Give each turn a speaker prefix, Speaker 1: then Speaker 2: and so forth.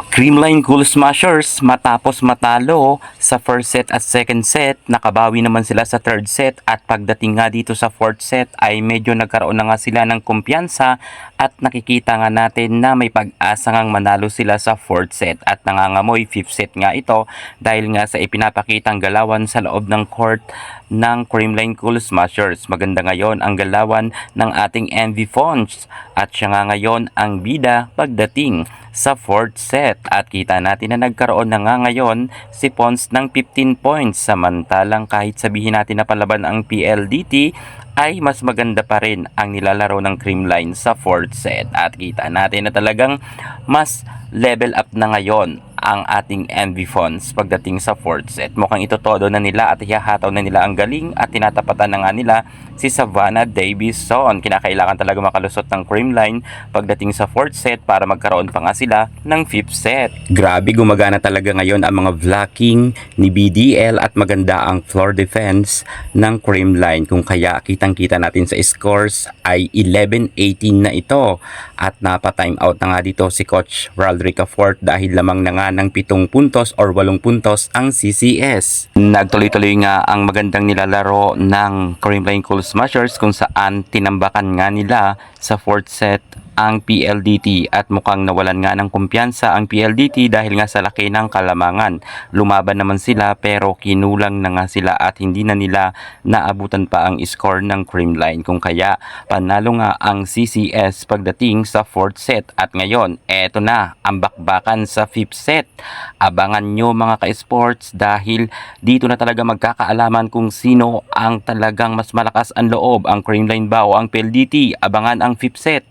Speaker 1: Creamline Cool Smashers matapos matalo sa first set at second set, nakabawi naman sila sa third set at pagdating nga dito sa fourth set ay medyo nagkaroon na nga sila ng kumpiyansa at nakikita nga natin na may pag-asa ngang manalo sila sa fourth set at nangangamoy fifth set nga ito dahil nga sa ipinapakitang galawan sa loob ng court ng Creamline Cool Smashers. Maganda ngayon ang galawan ng ating MV Fonz at siya nga ngayon ang bida pagdating sa fourth set at kita natin na nagkaroon na nga ngayon si Pons ng 15 points samantalang kahit sabihin natin na palaban ang PLDT ay mas maganda pa rin ang nilalaro ng Creamline sa fourth set at kita natin na talagang mas level up na ngayon ang ating MV Fonz pagdating sa fourth set. Mukhang ito todo na nila at ihahataw na nila ang galing at tinatapatan na nga nila si Savannah Davison. Kinakailangan talaga makalusot ng Creamline pagdating sa fourth set para magkaroon pa nga sila ng fifth set. Grabe, gumagana talaga ngayon ang mga blocking ni BDL at maganda ang floor defense ng Creamline. Kung kaya kitang-kita natin sa scores ay 11-18 na ito at napa-time out na nga dito si Coach Raldrick Fort dahil lamang na nga ng 7 puntos or 8 puntos ang CCS. Nagtuloy-tuloy nga ang magandang nilalaro ng Creamline Cool Smashers kung saan tinambakan nga nila sa fourth set ang PLDT at mukhang nawalan nga ng kumpiyansa ang PLDT dahil nga sa laki ng kalamangan. Lumaban naman sila pero kinulang na nga sila at hindi na nila naabutan pa ang score ng Creamline. Kung kaya panalo nga ang CCS pagdating sa fourth set at ngayon eto na ang bakbakan sa fifth set. Abangan nyo mga ka-sports dahil dito na talaga magkakaalaman kung sino ang talagang mas malakas ang loob, ang Creamline ba o ang PLDT. Abangan ang fifth set.